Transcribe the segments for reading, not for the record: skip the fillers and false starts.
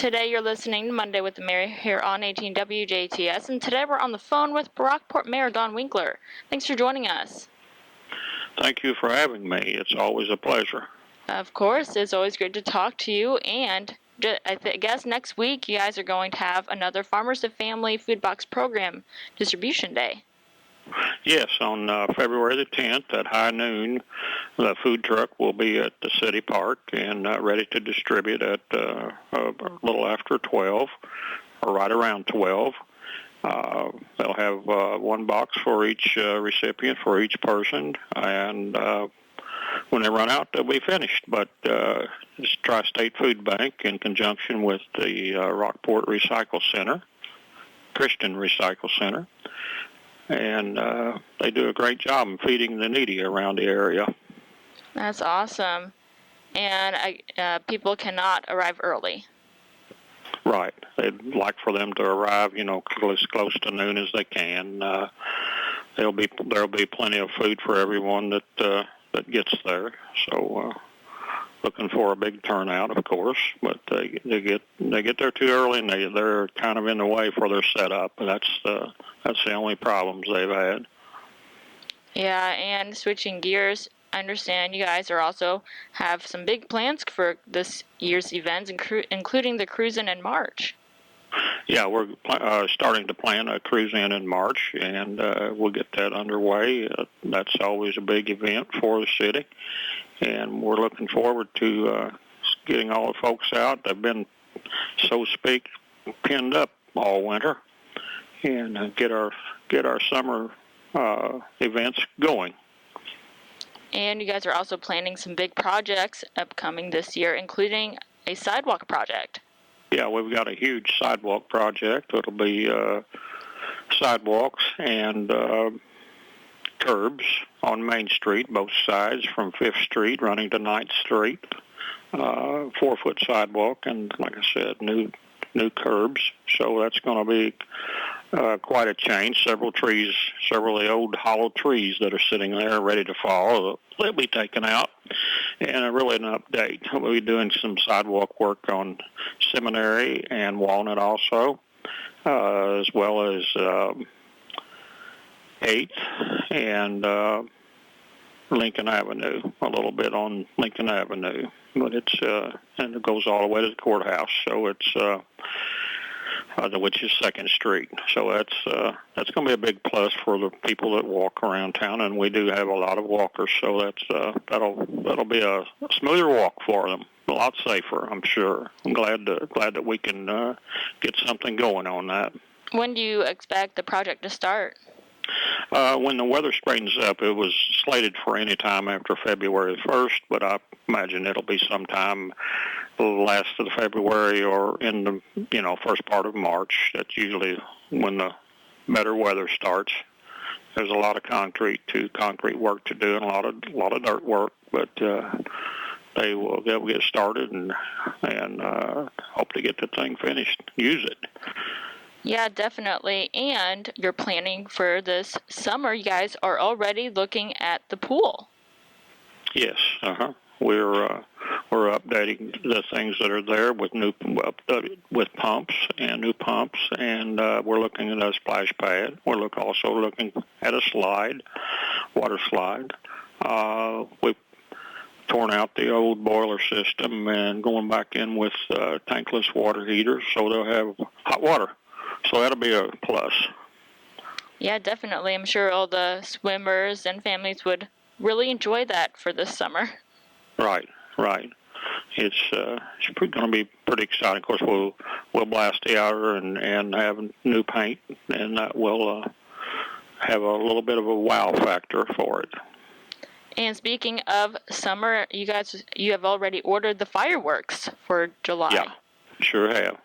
Today you're listening to Monday with the Mayor here on 18 WJTS, and today we're on the phone with Rockport Mayor Don Winkler. Thanks for joining us. Thank you for having me. It's always a pleasure. Of course, it's always great to talk to you, and I guess next week you guys are going to have another Farmers to Family Food Box Program Distribution Day. Yes, on February the 10th at high noon, the food truck will be at the city park and ready to distribute at a little after 12 or right around 12. They'll have one box for each recipient, for each person, and when they run out, they'll be finished. But it's Tri-State Food Bank in conjunction with the Rockport Recycle Center, Christian Recycle Center, and they do a great job in feeding the needy around the area. That's awesome. And people cannot arrive early. Right. They'd like for them to arrive, as close to noon as they can. There'll be plenty of food for everyone that gets there. So looking for a big turnout, of course, but they get there too early, and they're kind of in the way for their setup. That's the only problems they've had. Yeah, and switching gears, I understand you guys are also have some big plans for this year's events, including the cruise-in March. Yeah, we're starting to plan a cruise-in in March, and we'll get that underway. That's always a big event for the city, and we're looking forward to getting all the folks out. They've been, so to speak, pinned up all winter, and get our summer events going. And you guys are also planning some big projects upcoming this year, including a sidewalk project. Yeah, we've got a huge sidewalk project. It'll be sidewalks and curbs on Main Street, both sides, from 5th Street running to 9th Street. 4-foot sidewalk, and like I said, new curbs. So that's going to be quite a change. Several of the old hollow trees that are sitting there ready to fall, they'll be taken out. And really an update. We'll be doing some sidewalk work on Seminary and Walnut also, as well as 8th and Lincoln Avenue, a little bit on Lincoln Avenue. But it's and it goes all the way to the courthouse, so it's which is 2nd Street. So that's going to be a big plus for the people that walk around town, and we do have a lot of walkers, so that'll be a smoother walk for them, a lot safer, I'm sure. I'm glad that we can get something going on that. When do you expect the project to start? When the weather straightens up, it was slated for any time after February 1st, but I imagine it'll be sometime last of February or in the first part of March. That's usually when the better weather starts. There's a lot of concrete work to do and a lot of dirt work, but they'll get started and hope to get the thing finished. Use it. Yeah, definitely. And you're planning for this summer. You guys are already looking at the pool. Yes. We're updating the things that are there with with pumps, and we're looking at a splash pad. We're also looking at a water slide. We've torn out the old boiler system and going back in with tankless water heaters, so they'll have hot water. So that'll be a plus. Yeah, definitely. I'm sure all the swimmers and families would really enjoy that for this summer. Right. It's going to be pretty exciting. Of course, we'll blast the outer and have new paint, and that will have a little bit of a wow factor for it. And speaking of summer, you have already ordered the fireworks for July. Yeah, sure have.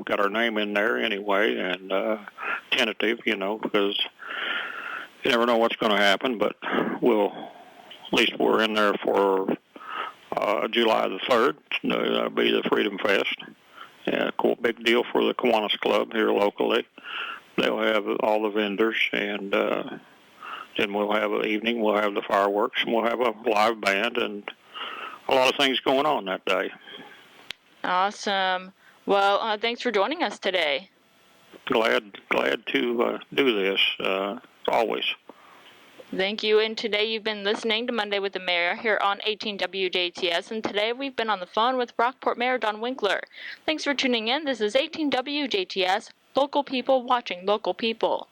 Got our name in there anyway, and tentative, because you never know what's going to happen, but at least we're in there for July the 3rd. That'll be the Freedom Fest. Yeah, cool, big deal for the Kiwanis Club here locally. They'll have all the vendors, and then we'll have an evening. We'll have the fireworks, and we'll have a live band, and a lot of things going on that day. Awesome. Well, thanks for joining us today. Glad to do this, always. Thank you. And today you've been listening to Monday with the Mayor here on 18 WJTS. And today we've been on the phone with Rockport Mayor Don Winkler. Thanks for tuning in. This is 18 WJTS, local people watching local people.